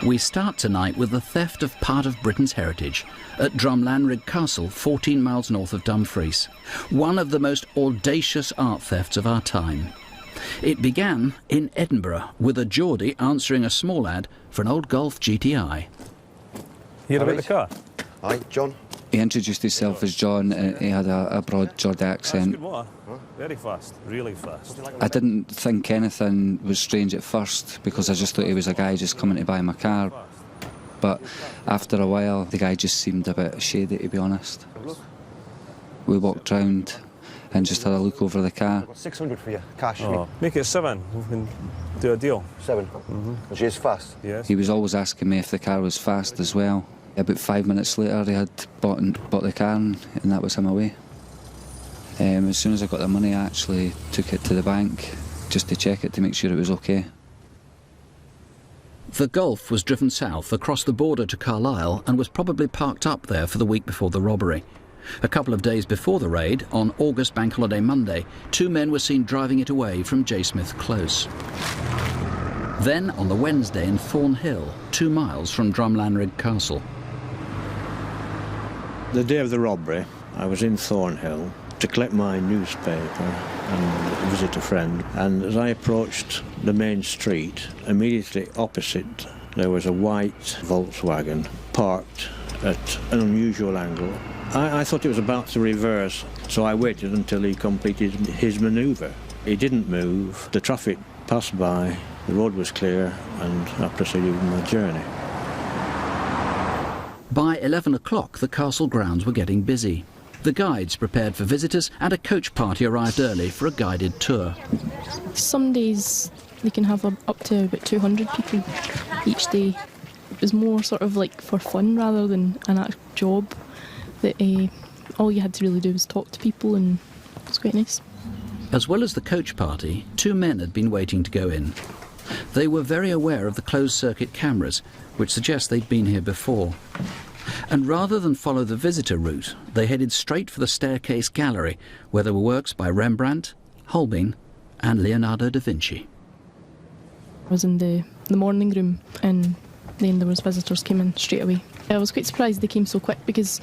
We start tonight with the theft of part of Britain's heritage at Drumlanrig Castle, 14 miles north of Dumfries. One of the most audacious art thefts of our time. It began in Edinburgh with a Geordie answering a small ad for an old Golf GTI. You about the car? Hi, John. He introduced himself as John and he had a broad Geordie accent. That's good motor. Huh? Very fast, really fast. I didn't think anything was strange at first because I just thought he was a guy just coming to buy my car. But after a while, the guy just seemed a bit shady, to be honest. We walked round and just had a look over the car. I've got 600 for you, cash. Oh, make it 7. We can do a deal. 7? Mm-hmm. And she's fast? Yes. He was always asking me if the car was fast as well. About 5 minutes later, he had bought the car and that was him away. As soon as I got the money, I actually took it to the bank just to check it to make sure it was okay. The Golf was driven south across the border to Carlisle and was probably parked up there for the week before the robbery. A couple of days before the raid, on August Bank Holiday Monday, 2 men were seen driving it away from J. Smith Close. Then, on the Wednesday in Thornhill, 2 miles from Drumlanrig Castle. The day of the robbery, I was in Thornhill to collect my newspaper and visit a friend. And as I approached the main street, immediately opposite there was a white Volkswagen parked at an unusual angle. I thought it was about to reverse, so I waited until he completed his manoeuvre. He didn't move, the traffic passed by, the road was clear, and I proceeded with my journey. By 11 o'clock, the castle grounds were getting busy. The guides prepared for visitors and a coach party arrived early for a guided tour. Some days they can have up to about 200 people each day. It was more sort of like for fun rather than an actual job. That all you had to really do was talk to people, and it was quite nice. As well as the coach party, 2 men had been waiting to go in. They were very aware of the closed-circuit cameras, which suggest they'd been here before. And rather than follow the visitor route, they headed straight for the staircase gallery, where there were works by Rembrandt, Holbein and Leonardo da Vinci. I was in the morning room, and then there was visitors came in straight away. I was quite surprised they came so quick, because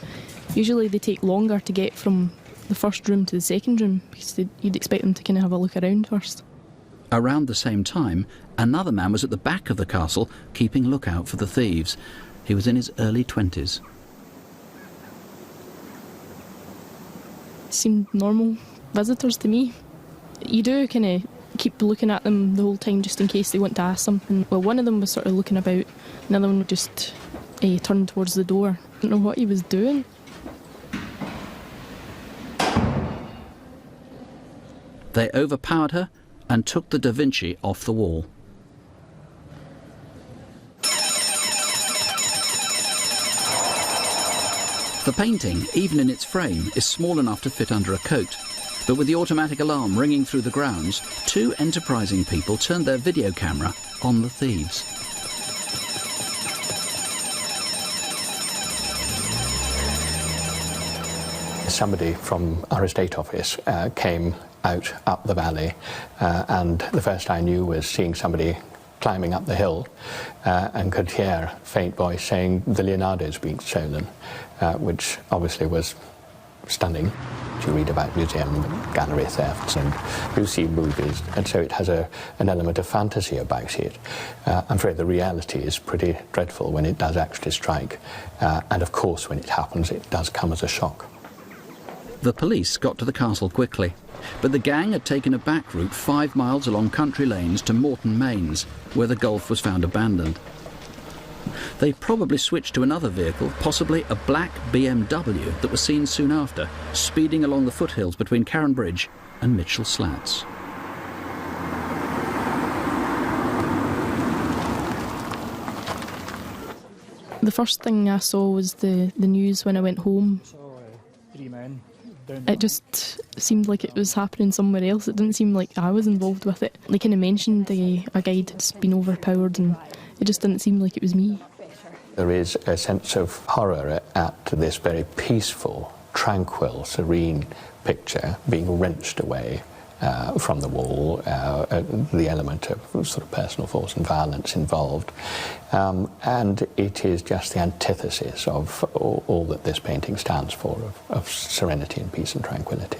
usually they take longer to get from the first room to the second room, because you'd expect them to kind of have a look around first. Around the same time, another man was at the back of the castle, keeping lookout for the thieves. He was in his early 20s. Seemed normal visitors to me. You do kind of keep looking at them the whole time just in case they want to ask something. Well, one of them was sort of looking about, another one just turned towards the door. I don't know what he was doing. They overpowered her and took the Da Vinci off the wall. The painting, even in its frame, is small enough to fit under a coat. But with the automatic alarm ringing through the grounds, 2 enterprising people turned their video camera on the thieves. Somebody from our estate office came out up the valley, and the first I knew was seeing somebody climbing up the hill and could hear a faint voice saying the Leonardo's being stolen, which obviously was stunning. You read about museum gallery thefts and you see movies, and so it has an element of fantasy about it. I'm afraid the reality is pretty dreadful when it does actually strike, and of course when it happens it does come as a shock. The police got to the castle quickly, but the gang had taken a back route 5 miles along country lanes to Morton Mains, where the Golf was found abandoned. They probably switched to another vehicle, possibly a black BMW that was seen soon after, speeding along the foothills between Carron Bridge and Mitchell Slats. The first thing I saw was the news when I went home. It just seemed like it was happening somewhere else. It didn't seem like I was involved with it. They kind of mentioned a guide had been overpowered, and it just didn't seem like it was me. There is a sense of horror at this very peaceful, tranquil, serene picture being wrenched away from the wall, the element of sort of personal force and violence involved. And it is just the antithesis of all that this painting stands for, of serenity and peace and tranquility.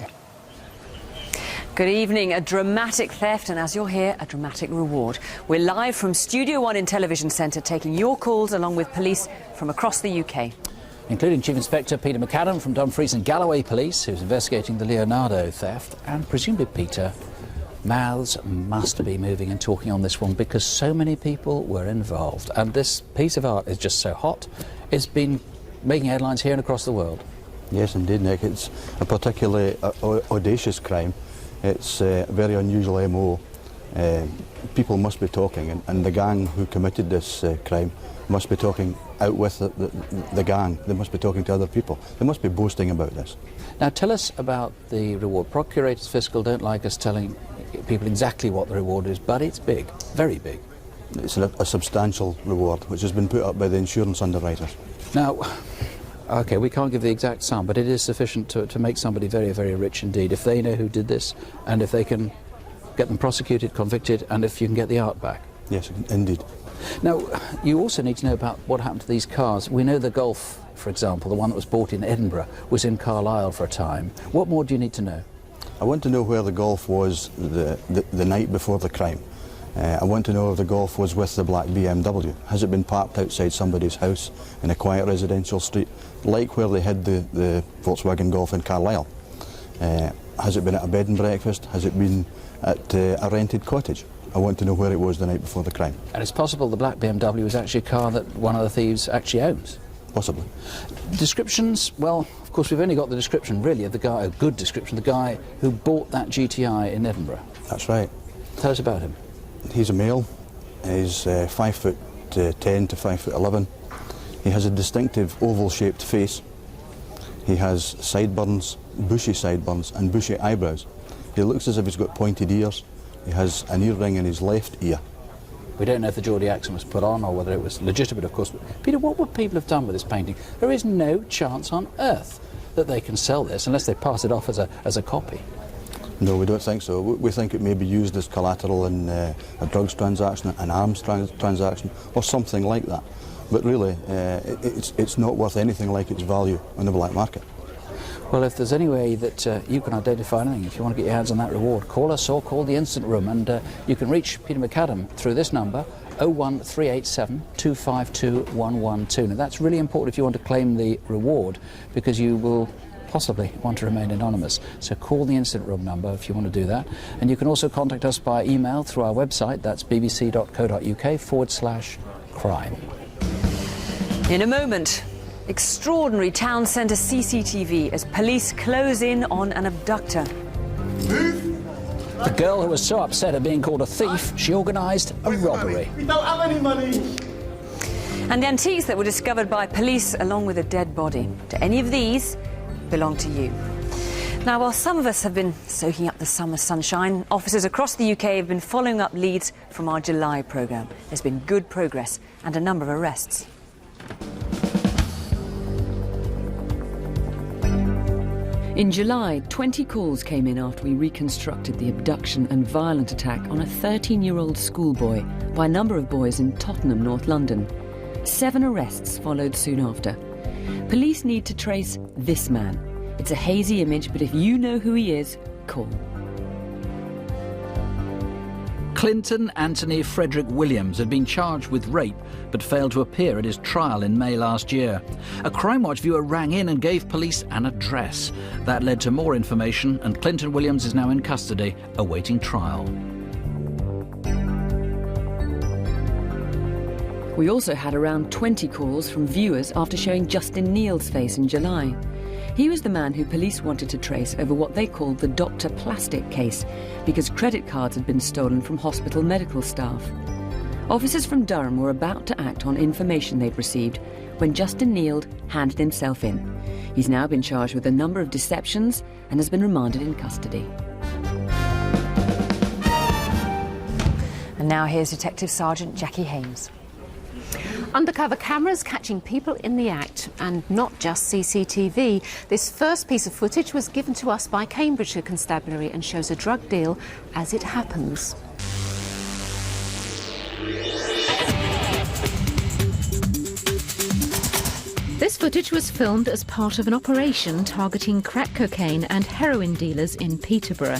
Good evening. A dramatic theft, and as you'll hear, a dramatic reward. We're live from Studio One in Television Centre, taking your calls along with police from across the UK. Including Chief Inspector Peter McAdam from Dumfries and Galloway Police, who's investigating the Leonardo theft. And presumably, Peter, mouths must be moving and talking on this one because so many people were involved. And this piece of art is just so hot, it's been making headlines here and across the world. Yes, indeed, Nick. It's a particularly audacious crime. It's a very unusual MO. People must be talking, and the gang who committed this crime must be talking out with the gang. They must be talking to other people. They must be boasting about this. Now tell us about the reward. Procurators Fiscal don't like us telling people exactly what the reward is, but it's big, very big. It's a substantial reward, which has been put up by the insurance underwriters. Now, OK, we can't give the exact sum, but it is sufficient to make somebody very, very rich indeed, if they know who did this, and if they can get them prosecuted, convicted, and if you can get the art back. Yes, indeed. Now, you also need to know about what happened to these cars. We know the Golf, for example, the one that was bought in Edinburgh, was in Carlisle for a time. What more do you need to know? I want to know where the Golf was the night before the crime. I want to know if the Golf was with the black BMW. Has it been parked outside somebody's house in a quiet residential street, like where they hid the Volkswagen Golf in Carlisle? Has it been at a bed and breakfast? Has it been at a rented cottage? I want to know where it was the night before the crime. And it's possible the black BMW was actually a car that one of the thieves actually owns. Possibly. Descriptions, well, of course we've only got the description really of the guy, a good description, the guy who bought that GTI in Edinburgh. That's right. Tell us about him. He's a male. He's 5'10" to 5'11". He has a distinctive oval-shaped face. He has sideburns, bushy sideburns and bushy eyebrows. He looks as if he's got pointed ears. He has an earring in his left ear. We don't know if the Geordie accent was put on or whether it was legitimate, of course. But Peter, what would people have done with this painting? There is no chance on earth that they can sell this unless they pass it off as a copy. No, we don't think so. We think it may be used as collateral in a drugs transaction, an arms transaction, or something like that. But really, it's not worth anything like its value on the black market. Well, if there's any way that you can identify anything, if you want to get your hands on that reward, call us or call the Instant Room, and you can reach Peter McAdam through this number, 01387 252 112. Now, that's really important if you want to claim the reward, because you will possibly want to remain anonymous. So call the Instant Room number if you want to do that. And you can also contact us by email through our website, that's bbc.co.uk/crime. In a moment, extraordinary town centre CCTV as police close in on an abductor. The girl who was so upset at being called a thief, she organised a robbery. We don't have any money. And the antiques that were discovered by police along with a dead body. Do any of these belong to you? Now, while some of us have been soaking up the summer sunshine, officers across the UK have been following up leads from our July programme. There's been good progress and a number of arrests. In July, 20 calls came in after we reconstructed the abduction and violent attack on a 13-year-old schoolboy by a number of boys in Tottenham, North London. 7 arrests followed soon after. Police need to trace this man. It's a hazy image, but if you know who he is, call. Clinton Anthony Frederick Williams had been charged with rape but failed to appear at his trial in May last year. A Crime Watch viewer rang in and gave police an address. That led to more information, and Clinton Williams is now in custody, awaiting trial. We also had around 20 calls from viewers after showing Justin Neal's face in July. He was the man who police wanted to trace over what they called the Dr. Plastic case, because credit cards had been stolen from hospital medical staff. Officers from Durham were about to act on information they'd received when Justin Neal handed himself in. He's now been charged with a number of deceptions and has been remanded in custody. And now here's Detective Sergeant Jackie Hames. Undercover cameras catching people in the act, and not just CCTV. This first piece of footage was given to us by Cambridgeshire Constabulary and shows a drug deal as it happens. This footage was filmed as part of an operation targeting crack cocaine and heroin dealers in Peterborough.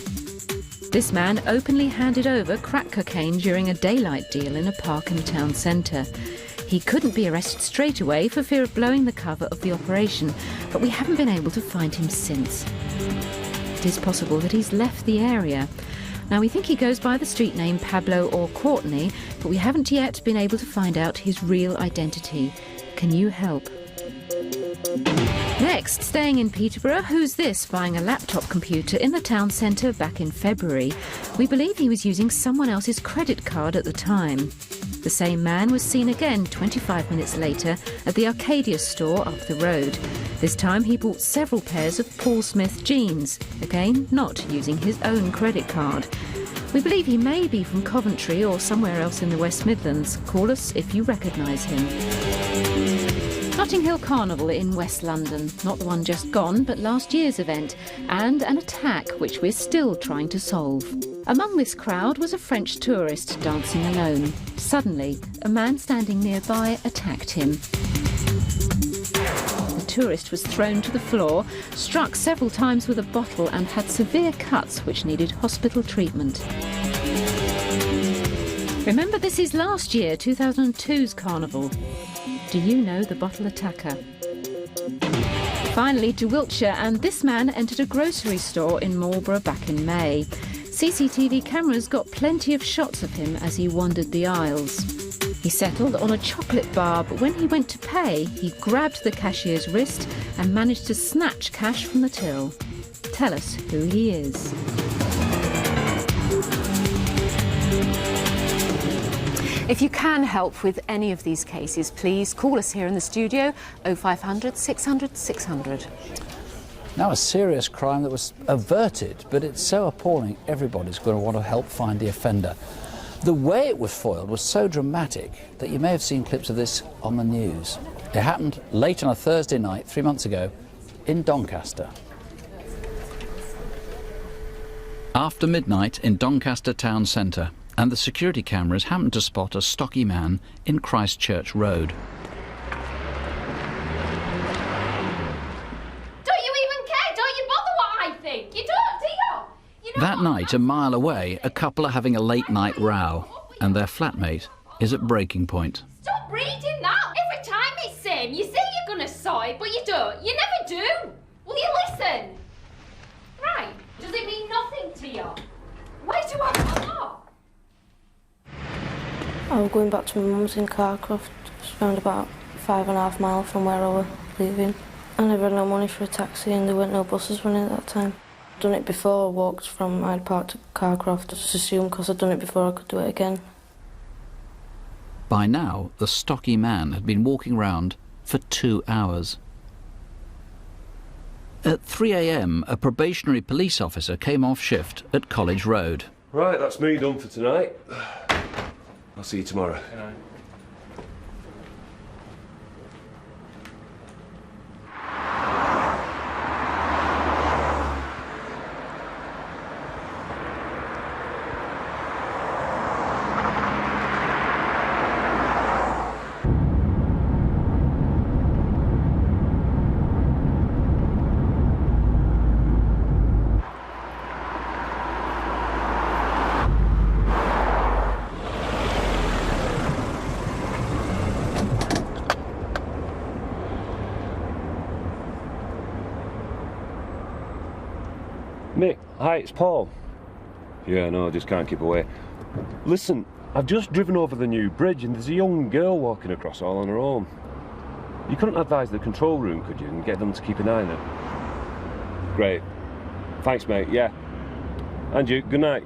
This man openly handed over crack cocaine during a daylight deal in a park in the town centre. He couldn't be arrested straight away for fear of blowing the cover of the operation, but we haven't been able to find him since. It is possible that he's left the area. Now, we think he goes by the street name Pablo or Courtney, but we haven't yet been able to find out his real identity. Can you help? Next, staying in Peterborough, who's this buying a laptop computer in the town centre back in February? We believe he was using someone else's credit card at the time. The same man was seen again 25 minutes later at the Arcadia store up the road. This time he bought several pairs of Paul Smith jeans, again not using his own credit card. We believe he may be from Coventry or somewhere else in the West Midlands. Call us if you recognise him. Notting Hill Carnival in West London, not the one just gone, but last year's event, and an attack which we're still trying to solve. Among this crowd was a French tourist dancing alone. Suddenly, a man standing nearby attacked him. The tourist was thrown to the floor, struck several times with a bottle and had severe cuts which needed hospital treatment. Remember, this is last year, 2002's Carnival. Do you know the bottle attacker? Finally to Wiltshire, and this man entered a grocery store in Marlborough back in May. CCTV cameras got plenty of shots of him as he wandered the aisles. He settled on a chocolate bar, but when he went to pay, he grabbed the cashier's wrist and managed to snatch cash from the till. Tell us who he is. If you can help with any of these cases, please call us here in the studio, 0500 600 600. Now, a serious crime that was averted, but it's so appalling everybody's going to want to help find the offender. The way it was foiled was so dramatic that you may have seen clips of this on the news. It happened late on a Thursday night 3 months ago in Doncaster. After midnight in Doncaster town centre, and the security cameras happened to spot a stocky man in Christchurch Road. Don't you even care? Don't you bother what I think? You don't, do you? That night, a mile away, a couple are having a late-night row, and their flatmate is at breaking point. Stop reading that! Every time it's same. You say you're going to side, but you don't. You never do. Will you listen? Right. Does it mean nothing to you? Why do I not? I was going back to my mum's in Carcroft. It's around about 5.5 miles from where I was living. I never had no money for a taxi and there weren't no buses running at that time. I'd done it before, walked from Hyde Park to Carcroft. I just assumed because I'd done it before I could do it again. By now, the stocky man had been walking round for 2 hours. At 3 a.m, a probationary police officer came off shift at College Road. Right, that's me done for tonight. I'll see you tomorrow. Mick, hi, it's Paul. Yeah, no, I just can't keep away. Listen, I've just driven over the new bridge and there's a young girl walking across all on her own. You couldn't advise the control room, could you, and get them to keep an eye on her? Great. Thanks, mate, yeah. And you, good night.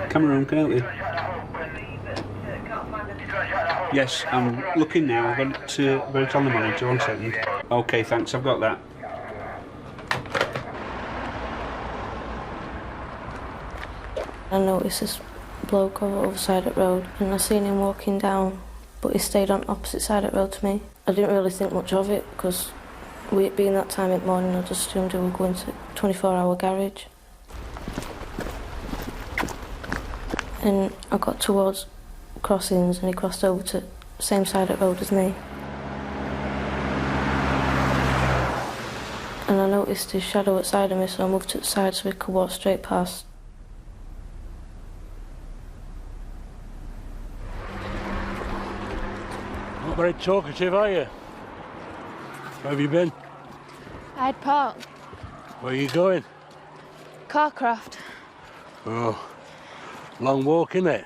Cameron, can I help you? Yes, I'm looking now. I've got it on the monitor. 1 second. OK, thanks. I've got that. I noticed this bloke over the other side of the road, and I seen him walking down, but he stayed on opposite side of the road to me. I didn't really think much of it, because with it being that time in the morning, I just assumed he would go into 24-hour garage. And I got towards crossings, and he crossed over to the same side of the road as me. And I noticed his shadow outside of me, so I moved to the side so he could walk straight past. Not very talkative, are you? Where have you been? Hyde Park. Where are you going? Carcraft. Oh, long walk, innit?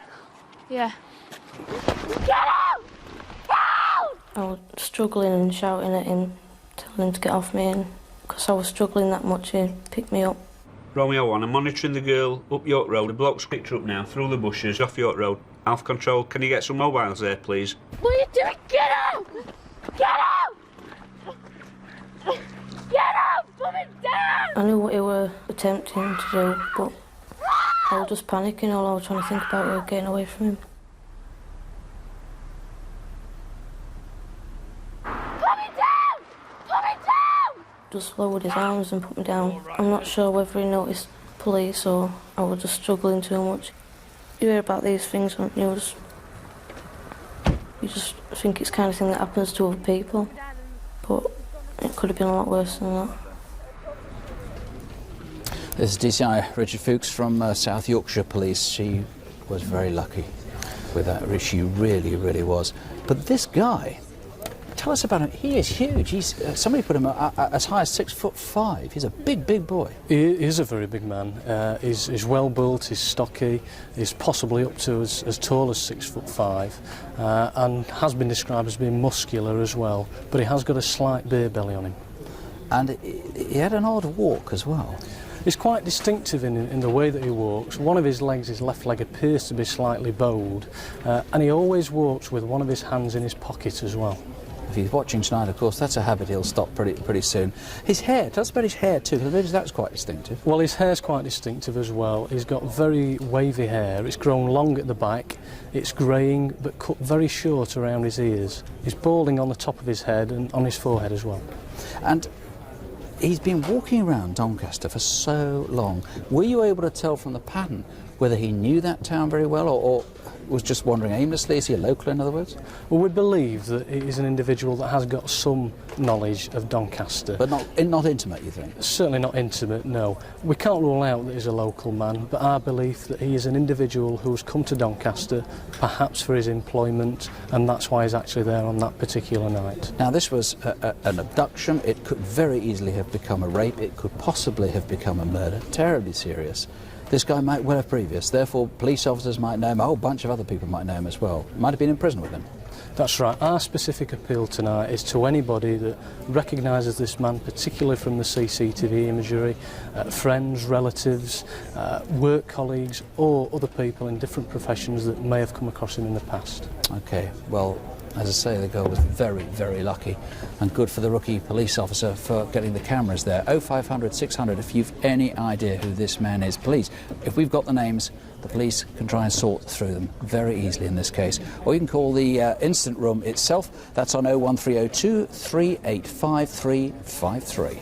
Yeah. Get out! Help! I was struggling and shouting at him, telling him to get off me, and because I was struggling that much, he picked me up. Romeo 1, I'm monitoring the girl up York Road. The bloke's picked her up now, through the bushes, off York Road. Alpha Control, can you get some mobiles there, please? What are you doing? Get out! Get out! Get out! Put me down! I knew what he were attempting to do, but I was just panicking. All I was trying to think about was getting away from him. Put me down! Put me down! Just lowered his arms and put me down. I'm not sure whether he noticed police or I was just struggling too much. You hear about these things on the news. You just think it's the kind of thing that happens to other people, but it could have been a lot worse than that. This is DCI Richard Fuchs from South Yorkshire Police. She was very lucky with that. She really, really was. But this guy, tell us about him. He is huge. He's somebody put him as high as 6'5". He's a big, big boy. He is a very big man. He's well built. He's stocky. He's possibly up to as tall as 6'5", and has been described as being muscular as well. But he has got a slight beer belly on him. And he had an odd walk as well. He's quite distinctive in the way that he walks. One of his legs, his left leg, appears to be slightly bowed, and he always walks with one of his hands in his pocket as well. If he's watching tonight, of course, that's a habit he'll stop pretty soon. His hair, tell us about his hair too, because that's quite distinctive. Well, his hair's quite distinctive as well. He's got very wavy hair. It's grown long at the back. It's greying, but cut very short around his ears. He's balding on the top of his head and on his forehead as well. And he's been walking around Doncaster for so long. Were you able to tell from the pattern whether he knew that town very well or was just wandering aimlessly? Is he a local, in other words? Well, we believe that he is an individual that has got some knowledge of Doncaster. But not intimate, you think? Certainly not intimate, no. We can't rule out that he's a local man, but our belief that he is an individual who's come to Doncaster, perhaps for his employment, and that's why he's actually there on that particular night. Now, this was an abduction. It could very easily have become a rape. It could possibly have become a murder. Terribly serious. This guy might well have previous, therefore police officers might know him, a whole bunch of other people might know him as well. Might have been in prison with him. That's right. Our specific appeal tonight is to anybody that recognises this man, particularly from the CCTV imagery, friends, relatives, work colleagues, or other people in different professions that may have come across him in the past. OK, well, as I say, the girl was very, very lucky, and good for the rookie police officer for getting the cameras there. 0500 600 if you've any idea who this man is. Please, if we've got the names, the police can try and sort through them very easily in this case. Or you can call the incident room itself. That's on 01302 385 353.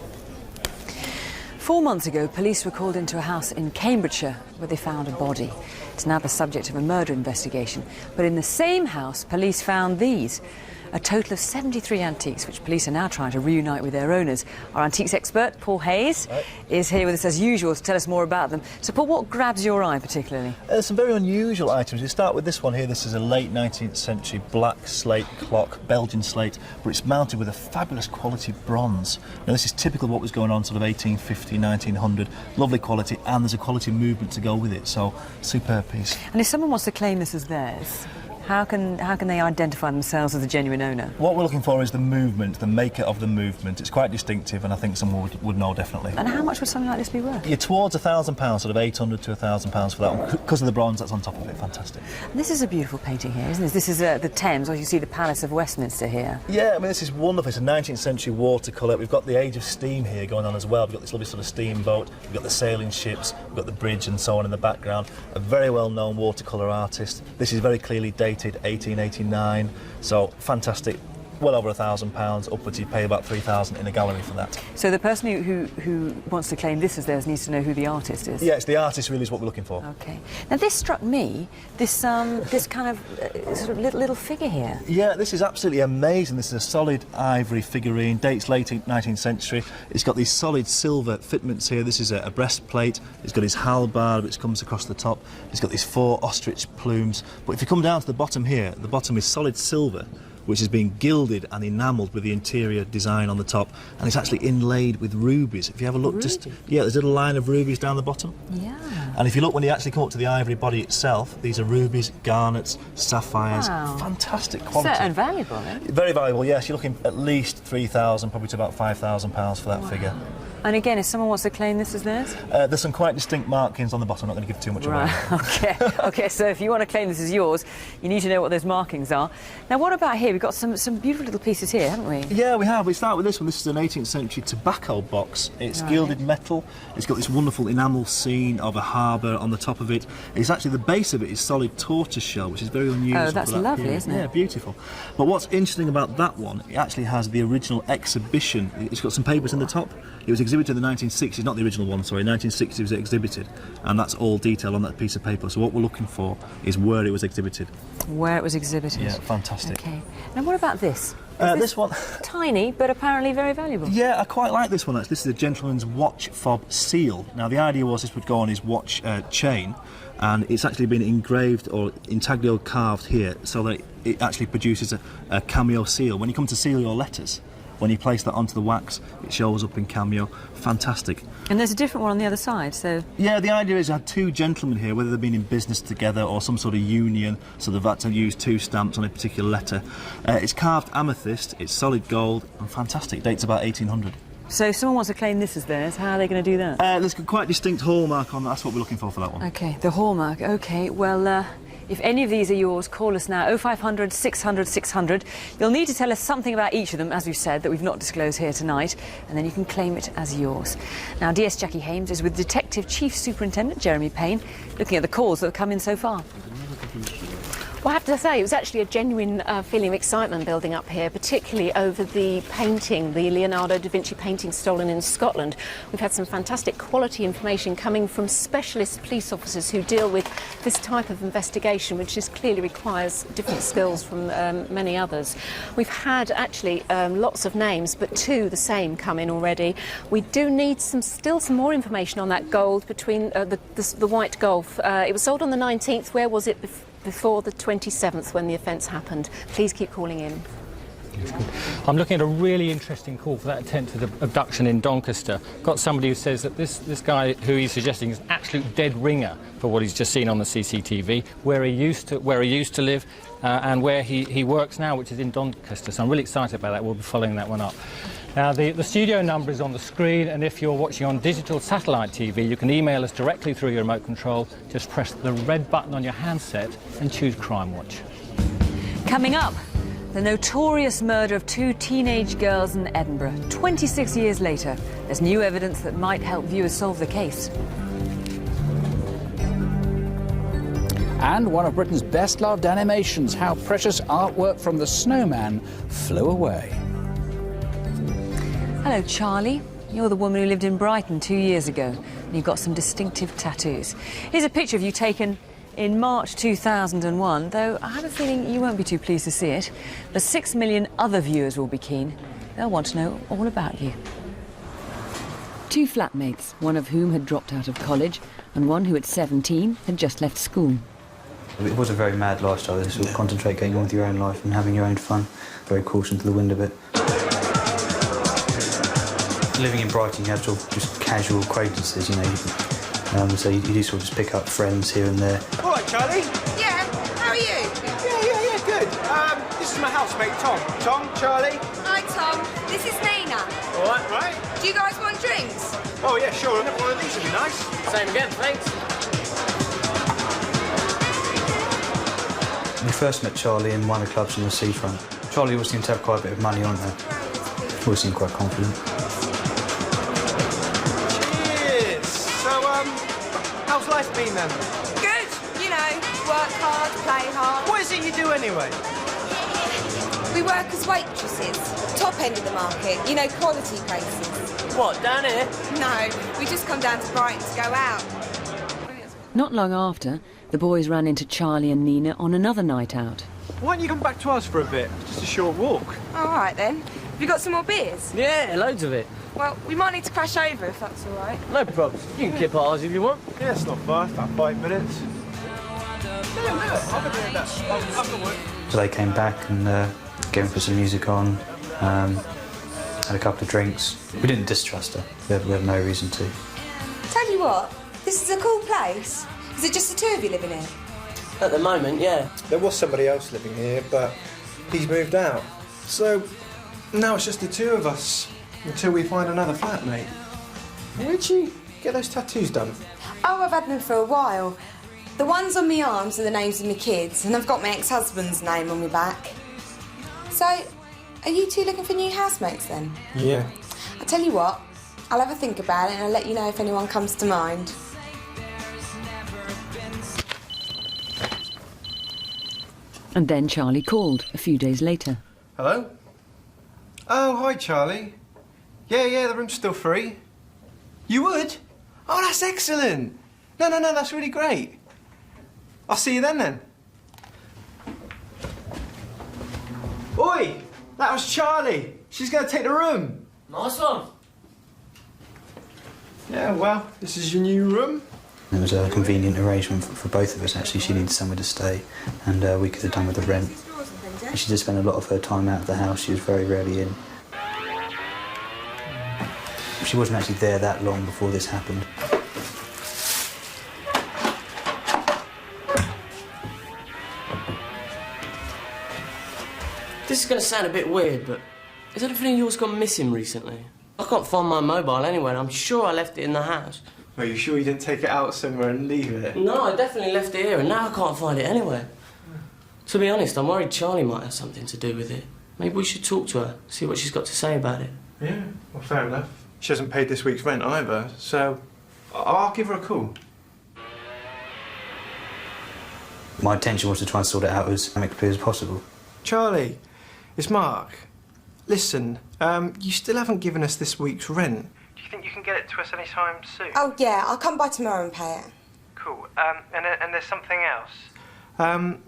4 months ago, police were called into a house in Cambridgeshire where they found a body. It's now the subject of a murder investigation. But in the same house, police found these. A total of 73 antiques, which police are now trying to reunite with their owners. Our antiques expert, Paul Hayes, is here with us as usual to tell us more about them. So, Paul, what grabs your eye particularly? There's some very unusual items. We start with this one here. This is a late 19th century black slate clock, Belgian slate, but it's mounted with a fabulous quality bronze. Now, this is typical of what was going on sort of 1850, 1900. Lovely quality, and there's a quality movement to go with it, so superb piece. And if someone wants to claim this as theirs? How can they identify themselves as a genuine owner? What we're looking for is the movement, the maker of the movement. It's quite distinctive, and I think someone would know definitely. And how much would something like this be worth? You're towards £1,000, sort of £800 to £1,000 for that one, because of the bronze that's on top of it. Fantastic. And this is a beautiful painting here, isn't it? This is the Thames, or you see the Palace of Westminster here. Yeah, I mean, this is wonderful. It's a 19th century watercolour. We've got the age of steam here going on as well. We've got this lovely sort of steamboat, we've got the sailing ships, we've got the bridge and so on in the background. A very well-known watercolour artist. This is very clearly dated 1889, so fantastic. Well over £1,000, upwards you pay about £3,000 in a gallery for that. So the person who wants to claim this as theirs needs to know who the artist is? Yeah, it's the artist really is what we're looking for. OK. Now this struck me, this kind of sort of little figure here. Yeah, this is absolutely amazing. This is a solid ivory figurine, dates late 19th century. It's got these solid silver fitments here. This is a breastplate. It's got his halberd which comes across the top. It's got these 4 ostrich plumes. But if you come down to the bottom here, the bottom is solid silver, which has been gilded and enamelled with the interior design on the top, and it's actually inlaid with rubies. If you have a look, there's a little line of rubies down the bottom. Yeah. And if you look, when you actually come up to the ivory body itself, these are rubies, garnets, sapphires. Wow. Fantastic quality. So, and valuable, eh? Very valuable, yes. You're looking at least £3,000, probably to about £5,000 for that figure. And again, if someone wants to claim this as theirs? There's some quite distinct markings on the bottom. I'm not going to give too much away. Right, OK, so if you want to claim this as yours, you need to know what those markings are. Now, what about here? We've got some beautiful little pieces here, haven't we? Yeah, we have. We start with this one. This is an 18th century tobacco box. It's gilded metal. It's got this wonderful enamel scene of a harbour on the top of it. It's actually, the base of it is solid tortoise shell, which is very unusual. Oh, that's lovely, isn't it? Yeah, beautiful. But what's interesting about that one, it actually has the original exhibition. It's got some papers in the top. It was exhibited in the 1960s, not the original one, sorry, 1960s it was exhibited, and that's all detail on that piece of paper. So what we're looking for is where it was exhibited. Where it was exhibited. Yeah, fantastic. OK. Now, what about this? This one... Tiny, but apparently very valuable. Yeah, I quite like this one, actually. This is a gentleman's watch fob seal. Now, the idea was this would go on his watch chain, and it's actually been engraved or intaglio carved here, so that it actually produces a cameo seal. When you come to seal your letters, when you place that onto the wax, it shows up in cameo. Fantastic. And there's a different one on the other side, so... Yeah, the idea is I had 2 gentlemen here, whether they've been in business together or some sort of union, so they've had to use 2 stamps on a particular letter. It's carved amethyst, it's solid gold, and fantastic. Dates about 1800. So if someone wants to claim this as theirs, how are they going to do that? There's a quite distinct hallmark on that. That's what we're looking for that one. OK, the hallmark. OK, well, if any of these are yours, call us now, 0500 600 600. You'll need to tell us something about each of them, as we've said, that we've not disclosed here tonight, and then you can claim it as yours. Now, DS Jackie Hames is with Detective Chief Superintendent Jeremy Payne, looking at the calls that have come in so far. Well, I have to say, it was actually a genuine feeling of excitement building up here, particularly over the painting, the Leonardo da Vinci painting stolen in Scotland. We've had some fantastic quality information coming from specialist police officers who deal with this type of investigation, which just clearly requires different skills from many others. We've had actually lots of names, but 2 the same come in already. We do need still some more information on that gold between the White Gulf. It was sold on the 19th. Where was it before the 27th when the offence happened? Please keep calling in. I'm looking at a really interesting call for that attempted abduction in Doncaster. Got somebody who says that this guy who he's suggesting is an absolute dead ringer for what he's just seen on the CCTV, where he used to live and where he works now, which is in Doncaster. So I'm really excited about that. We'll be following that one up. Now, the studio number is on the screen, and if you're watching on digital satellite TV, you can email us directly through your remote control. Just press the red button on your handset and choose Crime Watch. Coming up, the notorious murder of 2 teenage girls in Edinburgh. 26 years later, there's new evidence that might help viewers solve the case. And one of Britain's best-loved animations, how precious artwork from The Snowman flew away. Hello, Charlie. You're the woman who lived in Brighton 2 years ago, and you've got some distinctive tattoos. Here's a picture of you taken in March 2001, though I have a feeling you won't be too pleased to see it. The 6 million other viewers will be keen. They'll want to know all about you. 2 flatmates, one of whom had dropped out of college, and one who at 17 had just left school. It was a very mad lifestyle, to sort of concentrate getting on with your own life and having your own fun. Very caution to the wind a bit. Living in Brighton, you have sort of just casual acquaintances, you know. So you do sort of just pick up friends here and there. All right, Charlie. Yeah, how are you? Yeah, housemate Tom. Tom, Charlie. Hi, Tom. This is Nina. All right, right. Do you guys want drinks? Oh, yeah, sure. Another one of these would be nice. Same again, thanks. We first met Charlie in one of the clubs on the seafront. Charlie always seemed to have quite a bit of money on her. Always seemed quite confident. Cheers. So, how's life been then? Good. You know, work hard, play hard. What is it you do anyway? We work as waitresses. Top end of the market. You know, quality places. What, down here? No, we just come down to Brighton to go out. Not long after, the boys ran into Charlie and Nina on another night out. Why don't you come back to us for a bit? It's just a short walk. All right, then. Have you got some more beers? Yeah, loads of it. Well, we might need to crash over if that's all right. No problems. You can kip ours if you want. Yeah, it's not far. It's about 5 minutes. So they came back and gave him put some music on, had a couple of drinks. We didn't distrust her. We had no reason to. Tell you what, this is a cool place. Is it just the two of you living here? At the moment, yeah. There was somebody else living here, but he's moved out. So now it's just the two of us until we find another flatmate. Where'd you get those tattoos done? Oh, I've had them for a while. The ones on my arms are the names of my kids, and I've got my ex-husband's name on my back. So, are you two looking for new housemates then? Yeah. I'll tell you what, I'll have a think about it and I'll let you know if anyone comes to mind. And then Charlie called a few days later. Hello? Oh, hi, Charlie. Yeah, the room's still free. You would? Oh, that's excellent. No, that's really great. I'll see you then. Oi! That was Charlie. She's going to take the room. Nice one. Yeah, well, this is your new room. It was a convenient arrangement for both of us, actually. She needed somewhere to stay, and we could have done with the rent. She did spend a lot of her time out of the house. She was very rarely in. She wasn't actually there that long before this happened. This is going to sound a bit weird, but has anything of yours gone missing recently? I can't find my mobile anywhere, and I'm sure I left it in the house. Are you sure you didn't take it out somewhere and leave it? No, I definitely left it here, and now I can't find it anywhere. To be honest, I'm worried Charlie might have something to do with it. Maybe we should talk to her, see what she's got to say about it. Yeah, well, fair enough. She hasn't paid this week's rent either, so I'll give her a call. My intention was to try and sort it out as amicably as possible. Charlie, it's Mark. Listen, you still haven't given us this week's rent. Do you think you can get it to us anytime soon? Oh, yeah, I'll come by tomorrow and pay it. Cool. And there's something else.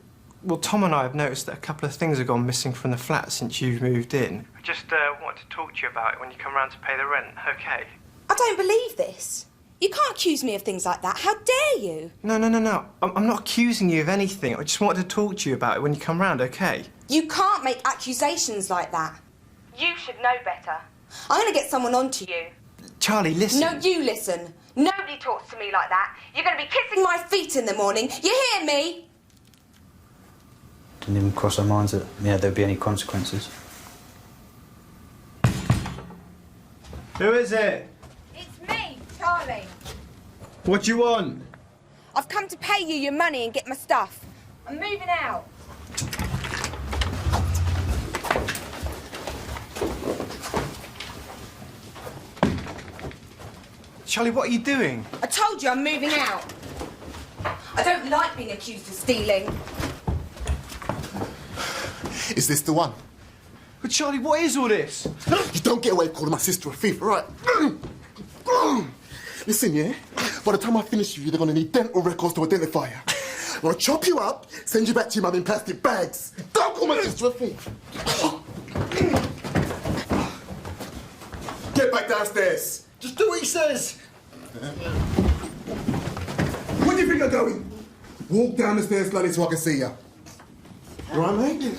Well, Tom and I have noticed that a couple of things have gone missing from the flat since you've moved in. I just wanted to talk to you about it when you come round to pay the rent, okay? I don't believe this. You can't accuse me of things like that. How dare you? No. I'm not accusing you of anything. I just wanted to talk to you about it when you come round, okay? You can't make accusations like that. You should know better. I'm going to get someone onto you. Charlie, listen. No, you listen. Nobody talks to me like that. You're going to be kissing my feet in the morning. You hear me? Didn't even cross our minds that there'd be any consequences. Who is it? It's me, Charlie. What do you want? I've come to pay you your money and get my stuff. I'm moving out. Charlie, what are you doing? I told you I'm moving out. I don't like being accused of stealing. Is this the one? But Charlie, what is all this? You don't get away with calling my sister a thief, right? Listen, yeah? By the time I finish you, they're gonna need dental records to identify you. I'm gonna chop you up, send you back to your mum in plastic bags. Don't call my sister a thief. Get back downstairs. Just do what he says. Where do you think you're going? Walk down the stairs slowly so I can see you. You all right, mate?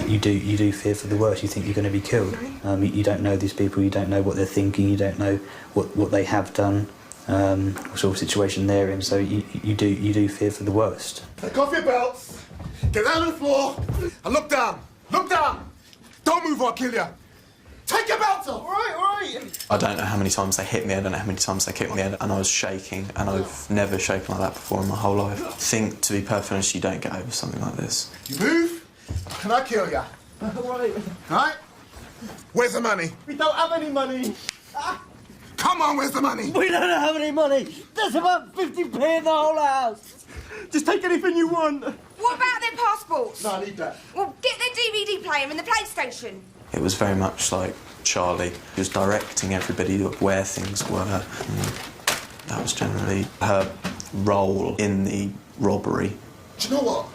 You do fear for the worst. You think you're going to be killed. You don't know these people. You don't know what they're thinking. You don't know what they have done, what sort of situation they're in. So you do fear for the worst. Take off your belts, get down on the floor, and look down. Look down! Don't move or I'll kill you! Take your belt off! All right. I don't know how many times they hit me, I don't know how many times they kicked me, and I was shaking, and I've never shaken like that before in my whole life. I think, to be perfectly honest, you don't get over something like this. You move, and I kill you. Right. Right? Where's the money? We don't have any money. Come on, where's the money? We don't have any money. There's about 50p in the whole house. Just take anything you want. What about their passports? No, I need that. Well, get their DVD player and the PlayStation. It was very much like Charlie. He was directing everybody of where things were. And that was generally her role in the robbery. Do you know what?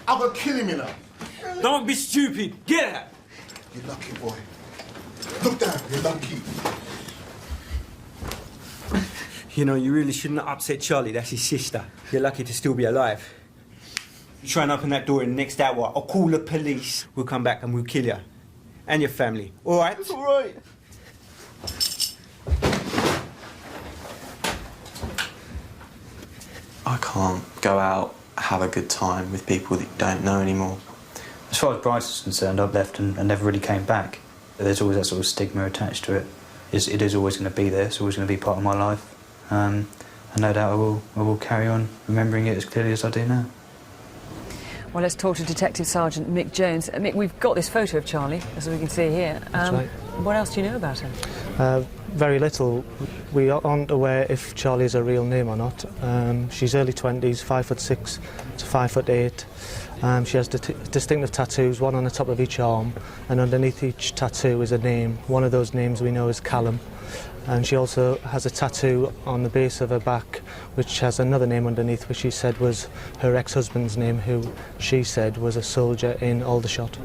I'm gonna kill him, you know. Don't be stupid. Get out. You lucky boy. Look down, you're lucky. You know, you really shouldn't upset Charlie. That's his sister. You're lucky to still be alive. You try and open that door in the next hour, I'll call the police. We'll come back and we'll kill you. And your family. All right? It's all right. I can't go out, have a good time with people that you don't know anymore. As far as Bryce is concerned, I've left and never really came back. There's always that sort of stigma attached to it. It is always going to be there. It's always going to be part of my life. And no doubt I will carry on remembering it as clearly as I do now. Well, let's talk to Detective Sergeant Mick Jones. Mick, we've got this photo of Charlie, as we can see here. That's right. What else do you know about her? Very little. We aren't aware if Charlie is a real name or not. She's early 20s, 5'6" to 5'8". She has distinctive tattoos, one on the top of each arm, and underneath each tattoo is a name. One of those names we know is Callum. And she also has a tattoo on the base of her back which has another name underneath, which she said was her ex-husband's name, who she said was a soldier in Aldershot.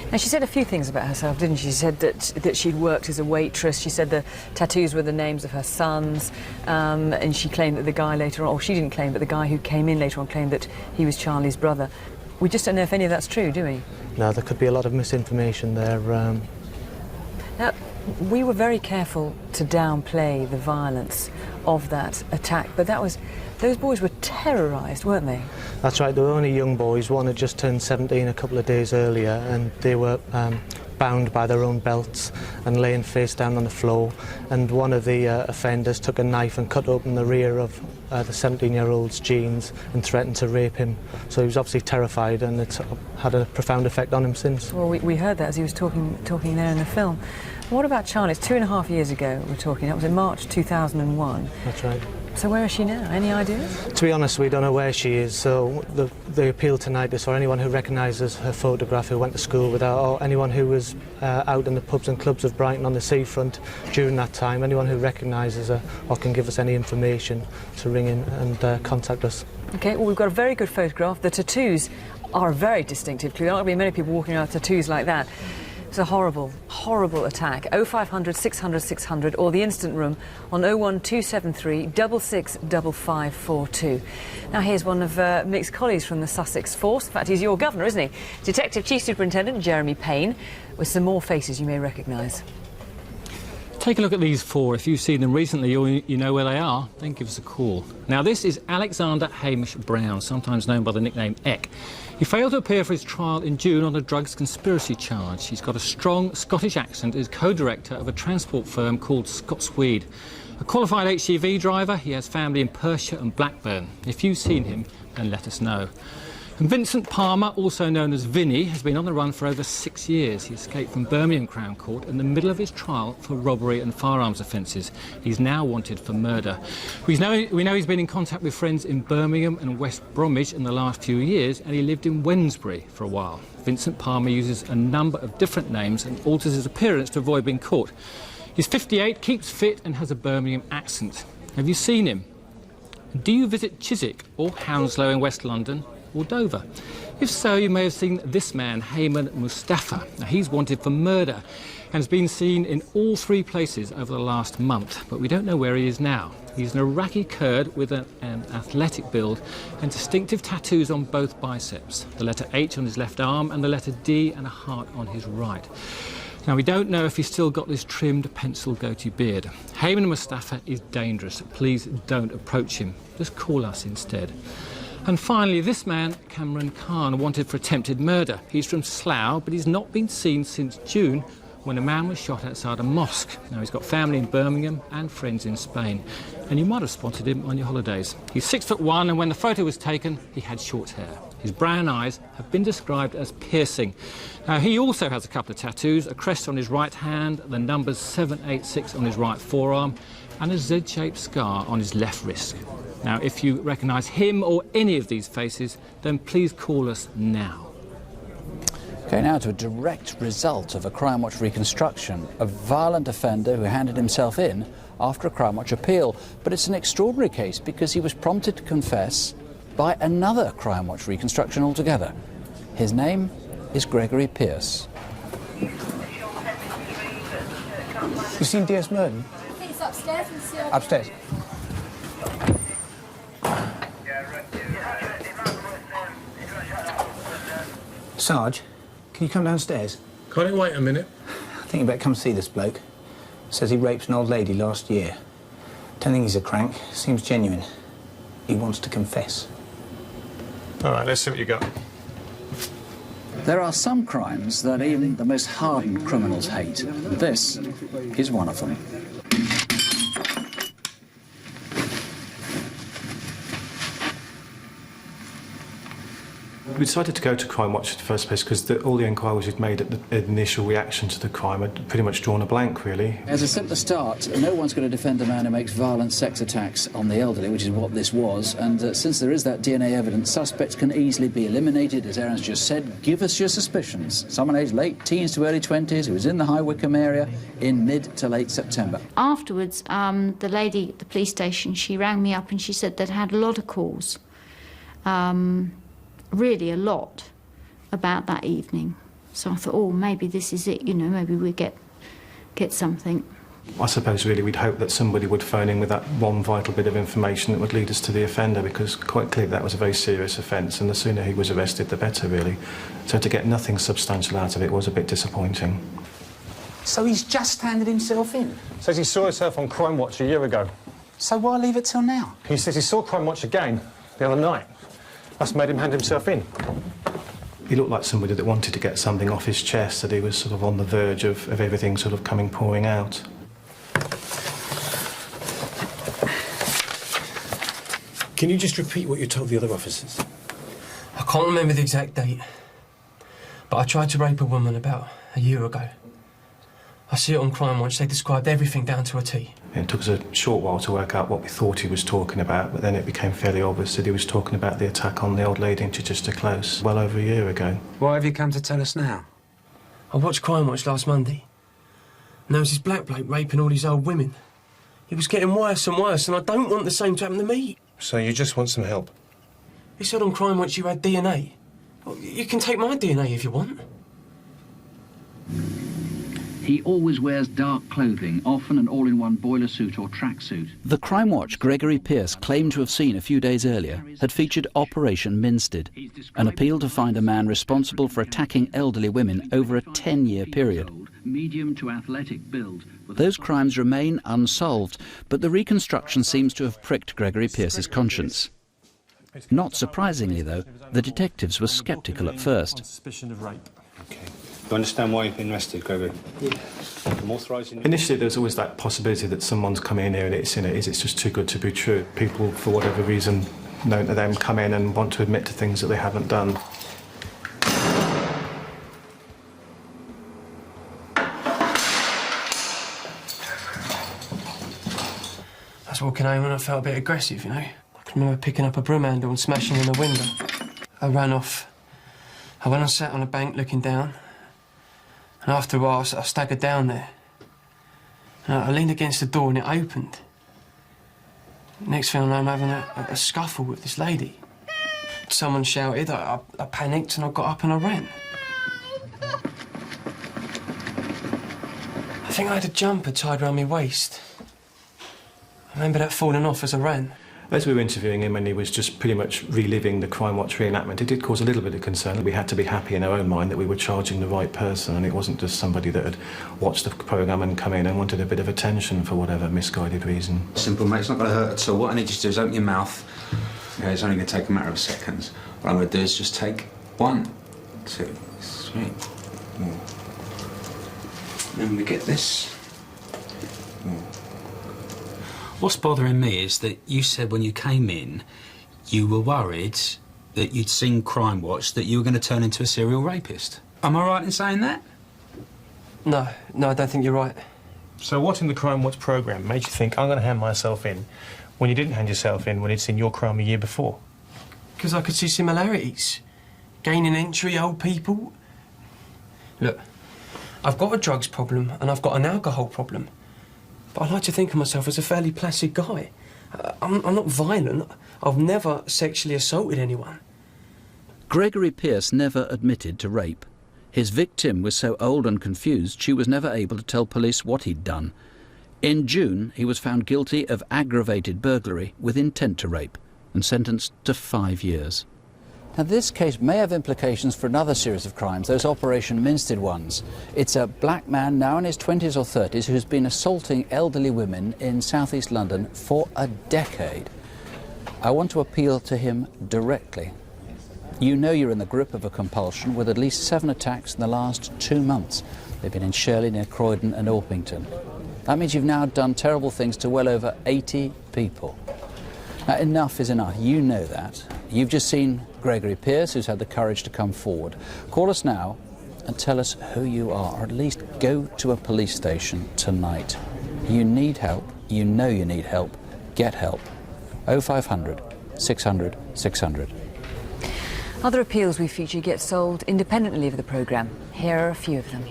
Now, she said a few things about herself, didn't she? She said that she'd worked as a waitress. She said the tattoos were the names of her sons, and she claimed that the guy later on, or she didn't claim, but the guy who came in later on claimed that he was Charlie's brother. We just don't know if any of that's true, do we? No, there could be a lot of misinformation there. Now, we were very careful to downplay the violence of that attack, but those boys were terrorised, weren't they? That's right, they were only young boys. One had just turned 17 a couple of days earlier, and they were bound by their own belts and laying face down on the floor. And one of the offenders took a knife and cut open the rear of the 17-year-old's jeans and threatened to rape him. So he was obviously terrified, and it's had a profound effect on him since. Well, we heard that as he was talking there in the film. What about Charlie? It's 2.5 years ago we're talking. That was in March 2001. That's right. So where is she now? Any ideas? To be honest, we don't know where she is. So the appeal tonight is for anyone who recognises her photograph, who went to school with her, or anyone who was out in the pubs and clubs of Brighton on the seafront during that time, anyone who recognises her or can give us any information, to ring in and contact us. OK, well, we've got a very good photograph. The tattoos are very distinctive. There aren't going to be many people walking around with tattoos like that. It's a horrible, horrible attack. 0500 600 600 or the instant room on 01273 665542. Now here's one of Mick's colleagues from the Sussex Force. In fact, he's your governor, isn't he? Detective Chief Superintendent Jeremy Payne, with some more faces you may recognise. Take a look at these four. If you've seen them recently or you know where they are, then give us a call. Now, this is Alexander Hamish Brown, sometimes known by the nickname Eck. He failed to appear for his trial in June on a drugs conspiracy charge. He's got a strong Scottish accent, is co-director of a transport firm called Scotsweed. A qualified HGV driver, he has family in Perthshire and Blackburn. If you've seen him, then let us know. And Vincent Palmer, also known as Vinny, has been on the run for over 6 years. He escaped from Birmingham Crown Court in the middle of his trial for robbery and firearms offences. He's now wanted for murder. We know he's been in contact with friends in Birmingham and West Bromwich in the last few years, and he lived in Wednesbury for a while. Vincent Palmer uses a number of different names and alters his appearance to avoid being caught. He's 58, keeps fit and has a Birmingham accent. Have you seen him? Do you visit Chiswick or Hounslow in West London? Or Dover? If so, you may have seen this man, Hayman Mustafa. Now, he's wanted for murder and has been seen in all 3 places over the last month, but we don't know where he is now. He's an Iraqi Kurd with an athletic build and distinctive tattoos on both biceps, the letter H on his left arm and the letter D and a heart on his right. Now, we don't know if he's still got this trimmed pencil goatee beard. Hayman Mustafa is dangerous. Please don't approach him. Just call us instead. And finally, this man, Cameron Khan, wanted for attempted murder. He's from Slough, but he's not been seen since June, when a man was shot outside a mosque. Now, he's got family in Birmingham and friends in Spain, and you might have spotted him on your holidays. He's 6'1", and when the photo was taken, he had short hair. His brown eyes have been described as piercing. Now, he also has a couple of tattoos, a crest on his right hand, the numbers 786 on his right forearm, and a Z-shaped scar on his left wrist. Now, if you recognise him or any of these faces, then please call us now. OK, now to a direct result of a Crime Watch reconstruction. A violent offender who handed himself in after a Crime Watch appeal. But it's an extraordinary case because he was prompted to confess by another Crime Watch reconstruction altogether. His name is Gregory Pearce. You seen DS Merton? I think it's upstairs in the Upstairs. Sarge, can you come downstairs? Can't you wait a minute? I think you better come see this bloke. Says he raped an old lady last year. Don't think he's a crank. Seems genuine. He wants to confess. All right, let's see what you got. There are some crimes that even the most hardened criminals hate. This is one of them. We decided to go to Crime Watch in the first place because all the inquiries we'd made at the initial reaction to the crime had pretty much drawn a blank, really. As a simple start, no one's going to defend a man who makes violent sex attacks on the elderly, which is what this was, and since there is that DNA evidence, suspects can easily be eliminated. As Aaron's just said, give us your suspicions. Someone aged late teens to early 20s who was in the High Wycombe area in mid to late September. Afterwards, the lady at the police station, she rang me up and she said they'd had a lot of calls. Really a lot about that evening. So I thought, oh, maybe this is it, you know, maybe we get something. I suppose really we'd hope that somebody would phone in with that one vital bit of information that would lead us to the offender, because quite clearly that was a very serious offence, and the sooner he was arrested the better, really. So to get nothing substantial out of it was a bit disappointing. So he's just handed himself in? Says he saw himself on Crime Watch a year ago. So why leave it till now? He says he saw Crime Watch again the other night. That's made him hand himself in. He looked like somebody that wanted to get something off his chest, that he was sort of on the verge of everything sort of pouring out. Can you just repeat what you told the other officers? I can't remember the exact date, but I tried to rape a woman about a year ago. I see it on Crime Watch. They described everything down to a T. It took us a short while to work out what we thought he was talking about, but then it became fairly obvious that he was talking about the attack on the old lady in Chichester Close well over a year ago. Why have you come to tell us now? I watched Crime Watch last Monday, and there was this black bloke raping all these old women. It was getting worse and worse, and I don't want the same to happen to me. So you just want some help? He said on Crime Watch you had DNA. Well, you can take my DNA if you want. He always wears dark clothing, often an all-in-one boiler suit or tracksuit. The Crime Watch Gregory Pearce claimed to have seen a few days earlier had featured Operation Minstead, an appeal to find a man responsible for attacking elderly women over a 10-year period. Medium to athletic build. Those crimes remain unsolved, but the reconstruction seems to have pricked Gregory Pearce's conscience. Not surprisingly, though, the detectives were sceptical at first. Suspicion of rape. Okay. Do you understand why you've been arrested, Gregory? Yeah. Initially, there's always that possibility that someone's come in here and it's just too good to be true. People, for whatever reason, known to them, come in and want to admit to things that they haven't done. I was walking home and I felt a bit aggressive, you know. I can remember picking up a broom handle and smashing in the window. I ran off. I went and sat on a bank looking down. And after a while, I staggered down there. And I leaned against the door and it opened. Next thing I know, I'm having a scuffle with this lady. Someone shouted, I panicked and I got up and I ran. I think I had a jumper tied around my waist. I remember that falling off as I ran. As we were interviewing him and he was just pretty much reliving the Crime Watch reenactment, it did cause a little bit of concern. We had to be happy in our own mind that we were charging the right person and it wasn't just somebody that had watched the programme and come in and wanted a bit of attention for whatever misguided reason. Simple, mate. It's not going to hurt at all. What I need you to do is open your mouth Okay, it's only going to take a matter of seconds. What I'm going to do is just take 1, 2, 3, 4. Then we get this. What's bothering me is that you said when you came in, you were worried that you'd seen Crime Watch, that you were going to turn into a serial rapist. Am I right in saying that? No, I don't think you're right. So watching the Crime Watch programme made you think, I'm going to hand myself in, when you didn't hand yourself in when you'd seen your crime a year before? Because I could see similarities. Gaining entry, old people. Look, I've got a drugs problem and I've got an alcohol problem. But I like to think of myself as a fairly placid guy. I'm not violent. I've never sexually assaulted anyone. Gregory Pearce never admitted to rape. His victim was so old and confused she was never able to tell police what he'd done. In June, he was found guilty of aggravated burglary with intent to rape and sentenced to 5 years. Now, this case may have implications for another series of crimes, those Operation Minstead ones. It's a black man now in his 20s or 30s who's been assaulting elderly women in southeast London for a decade. I want to appeal to him directly. You know you're in the grip of a compulsion with at least 7 attacks in the last 2 months. They've been in Shirley, near Croydon and Orpington. That means you've now done terrible things to well over 80 people. Now, enough is enough. You know that. You've just seen Gregory Pearce, who's had the courage to come forward. Call us now and tell us who you are, or at least go to a police station tonight. You need help. You know you need help. Get help. 0500 600 600. Other appeals we feature get sold independently of the programme. Here are a few of them.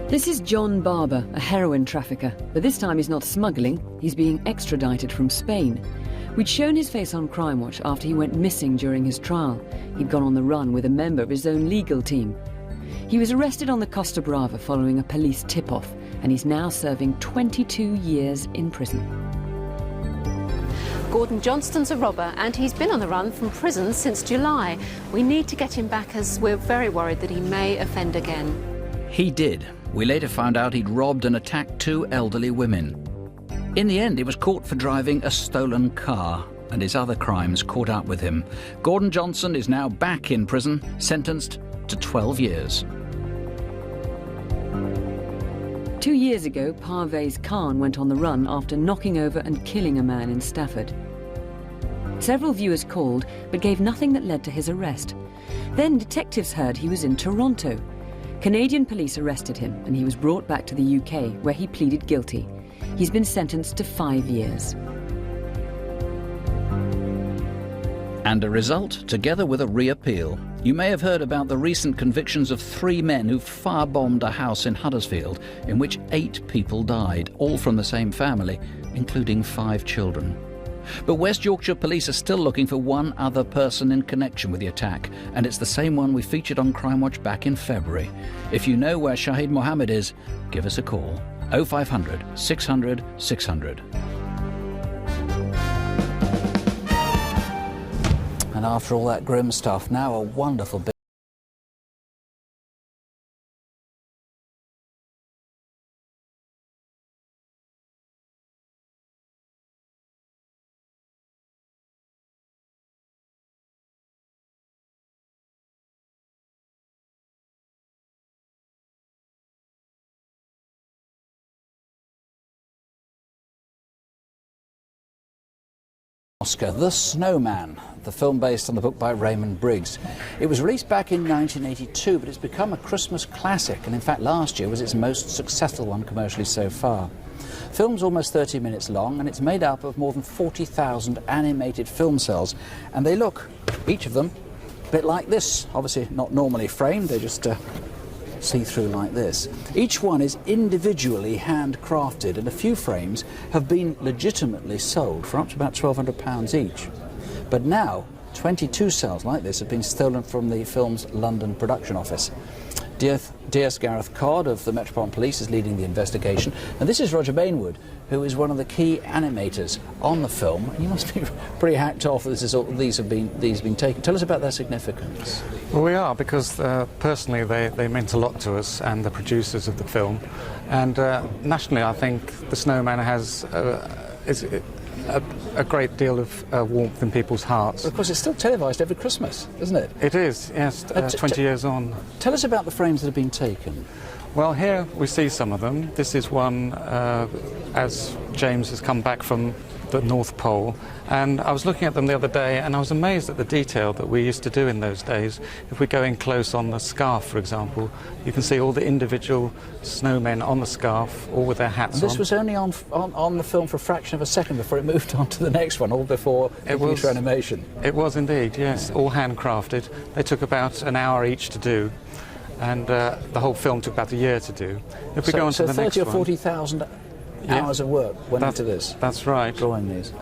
This is John Barber, a heroin trafficker, but this time he's not smuggling, he's being extradited from Spain. We'd shown his face on Crime Watch after he went missing during his trial. He'd gone on the run with a member of his own legal team. He was arrested on the Costa Brava following a police tip-off, and he's now serving 22 years in prison. Gordon Johnston's a robber and he's been on the run from prison since July. We need to get him back as we're very worried that he may offend again. He did. We later found out he'd robbed and attacked 2 elderly women. In the end, he was caught for driving a stolen car, and his other crimes caught up with him. Gordon Johnson is now back in prison, sentenced to 12 years. 2 years ago, Parvez Khan went on the run after knocking over and killing a man in Stafford. Several viewers called, but gave nothing that led to his arrest. Then detectives heard he was in Toronto. Canadian police arrested him and he was brought back to the UK, where he pleaded guilty. He's been sentenced to 5 years. And a result, together with a reappeal. You may have heard about the recent convictions of 3 men who firebombed a house in Huddersfield, in which 8 people died, all from the same family, including 5 children. But West Yorkshire police are still looking for one other person in connection with the attack, and it's the same one we featured on Crime Watch back in February. If you know where Shahid Mohammed is, give us a call. 0500 600 600. And after all that grim stuff, now a wonderful bit. Oscar, The Snowman, the film based on the book by Raymond Briggs. It was released back in 1982, but it's become a Christmas classic, and in fact last year was its most successful one commercially so far. The film's almost 30 minutes long, and it's made up of more than 40,000 animated film cells, and they look, each of them, a bit like this. Obviously not normally framed, they're just see-through like this. Each one is individually handcrafted, and a few frames have been legitimately sold for up to about £1,200 each. But now 22 cells like this have been stolen from the film's London production office. DS Gareth Codd of the Metropolitan Police is leading the investigation, and this is Roger Bainwood, who is one of the key animators on the film. And you must be pretty hacked off that these have been taken. Tell us about their significance. Well, we are, because personally they meant a lot to us and the producers of the film, and nationally I think the Snowman has a great deal of warmth in people's hearts. But of course, it's still televised every Christmas, isn't it? It is, yes, 20 years on. Tell us about the frames that have been taken. Well, here we see some of them. This is one as James has come back from the North Pole, and I was looking at them the other day and I was amazed at the detail that we used to do in those days. If we go in close on the scarf, for example, you can see all the individual snowmen on the scarf, all with their hats and this was only on the film for a fraction of a second before it moved on to the next one, all before computer animation. It was indeed, yes, all handcrafted. They took about an hour each to do, and the whole film took about a year to do. If we go on to the next one... 30 or 40,000 hours of work went into this. That's right. Drawing these.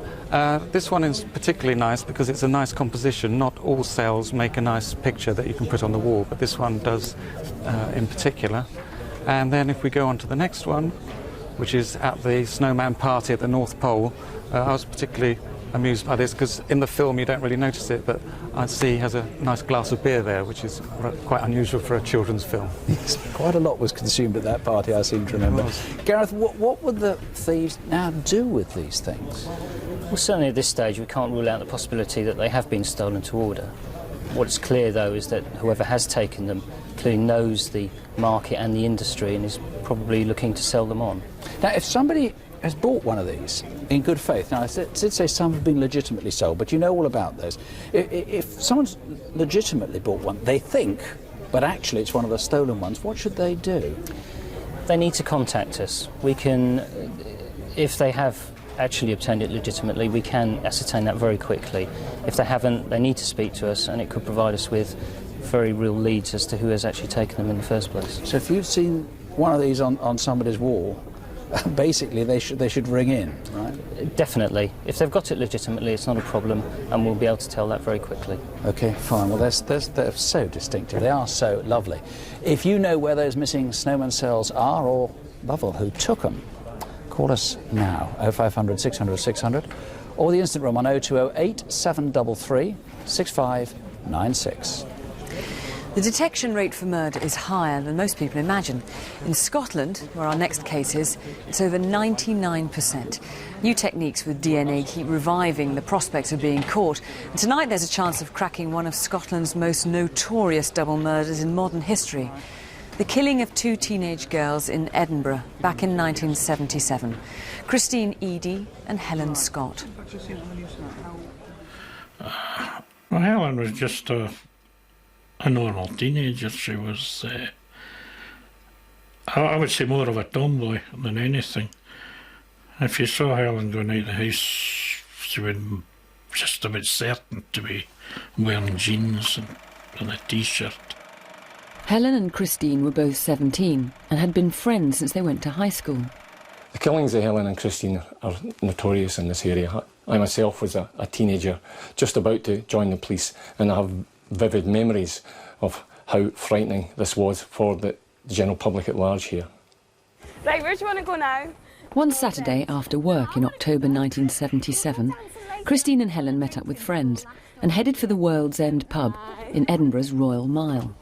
This one is particularly nice because it's a nice composition. Not all cells make a nice picture that you can put on the wall, but this one does in particular. And then if we go on to the next one, which is at the snowman party at the North Pole, I was particularly amused by this because in the film you don't really notice it, but I see he has a nice glass of beer there, which is quite unusual for a children's film. Yes, quite a lot was consumed at that party, I seem to remember. Gareth, what would the thieves now do with these things? Well, certainly at this stage we can't rule out the possibility that they have been stolen to order. What's clear, though, is that whoever has taken them clearly knows the market and the industry and is probably looking to sell them on. Now, if somebody has bought one of these in good faith, now I did say some have been legitimately sold, but you know all about those. If someone's legitimately bought one, they think, but actually it's one of the stolen ones, what should they do? They need to contact us. We can, if they have actually obtained it legitimately, we can ascertain that very quickly. If they haven't, they need to speak to us, and it could provide us with very real leads as to who has actually taken them in the first place. So if you've seen one of these on somebody's wall, basically they should ring in, right? Definitely. If they've got it legitimately, it's not a problem, and we'll be able to tell that very quickly. OK, fine. Well, they're so distinctive. They are so lovely. If you know where those missing snowman cells are, or Lovell, who took them, call us now, 0500 600 600, or the instant room on 0208 733 6596. The detection rate for murder is higher than most people imagine. In Scotland, where our next case is, it's over 99%. New techniques with DNA keep reviving the prospect of being caught. And tonight there's a chance of cracking one of Scotland's most notorious double murders in modern history. The killing of two teenage girls in Edinburgh back in 1977. Christine Eady and Helen Scott. Well, Helen was just a normal teenager. She was, I would say, more of a tomboy than anything. If you saw Helen going out the house, she would just about certain to be wearing jeans and a t-shirt. Helen and Christine were both 17 and had been friends since they went to high school. The killings of Helen and Christine are notorious in this area. I myself was a teenager just about to join the police, and I have vivid memories of how frightening this was for the general public at large here. Right, where do you want to go now? One Saturday after work in October 1977, Christine and Helen met up with friends and headed for the World's End pub in Edinburgh's Royal Mile.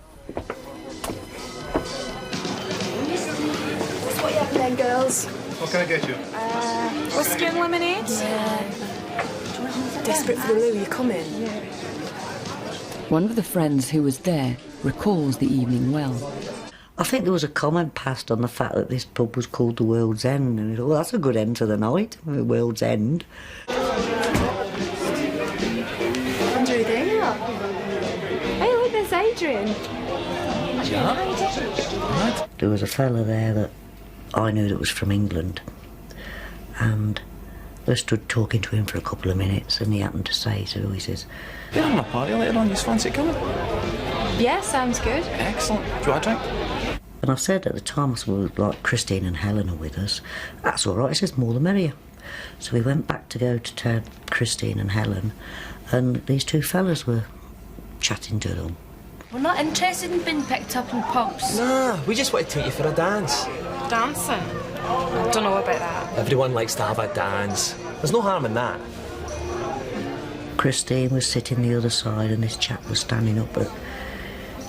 What you having then, girls? What can I get you? Whiskey and lemonade? Yeah. Desperate for the loo, you coming? One of the friends who was there recalls the evening well. I think there was a comment passed on the fact that this pub was called the World's End, and I thought, well, that's a good end to the night, the World's End. Andrew, there you are. Hey, look, there's Adrian. There was a fella there that I knew that was from England, and I stood talking to him for a couple of minutes, and he happened to say, so he says, "You're having a party later on, you fancy coming?" Yeah, sounds good. Excellent. Do you want a drink? And I said at the time, I said, well, like, Christine and Helen are with us. That's all right, he says, more the merrier. So we went back to go to Christine and Helen, and these two fellas were chatting to them. We're not interested in being picked up in pubs. Nah, we just want to take you for a dance. Dancing? I don't know about that. Everyone likes to have a dance. There's no harm in that. Christine was sitting the other side and this chap was standing up, but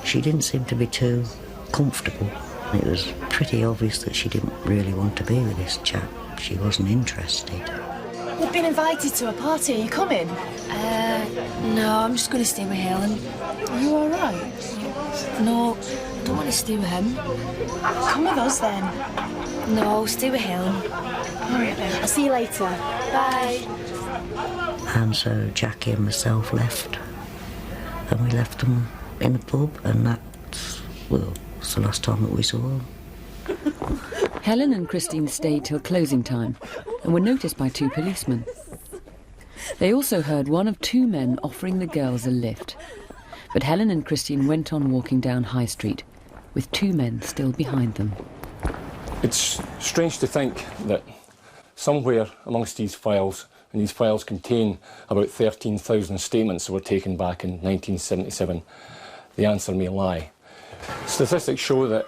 she didn't seem to be too comfortable. It was pretty obvious that she didn't really want to be with this chap. She wasn't interested. We've been invited to a party. Are you coming? No, I'm just going to stay with Helen. Are you all right? No, I don't want to stay with him. Come with us then. No, I'll stay with Helen. All right then. I'll see you later. Bye. And so Jackie and myself left. And we left them in the pub, and that's, well, it's the last time that we saw them. Helen and Christine stayed till closing time and were noticed by 2 policemen. They also heard one of 2 men offering the girls a lift. But Helen and Christine went on walking down High Street, with 2 men still behind them. It's strange to think that somewhere amongst these files, and these files contain about 13,000 statements that were taken back in 1977, the answer may lie. Statistics show that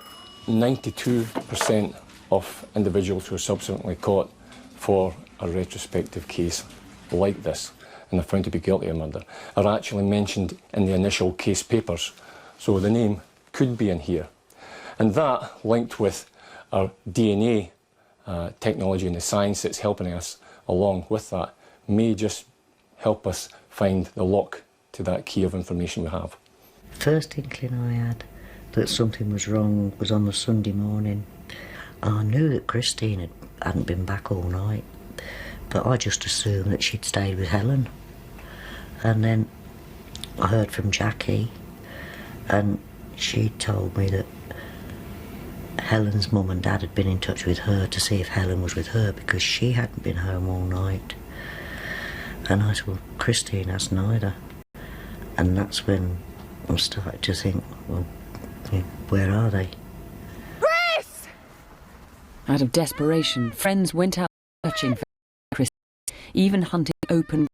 92% of individuals who are subsequently caught for a retrospective case like this and are found to be guilty of murder are actually mentioned in the initial case papers, so the name could be in here. And that, linked with our DNA technology and the science that's helping us along with that, may just help us find the lock to that key of information we have. First inkling I had that something was wrong was on the Sunday morning. I knew that Christine hadn't been back all night, but I just assumed that she'd stayed with Helen. And then I heard from Jackie, and she told me that Helen's mum and dad had been in touch with her to see if Helen was with her because she hadn't been home all night. And I said, well, Christine has neither. And that's when I started to think, well, where are they? Chris! Out of desperation, friends went out searching for Chris, even hunting open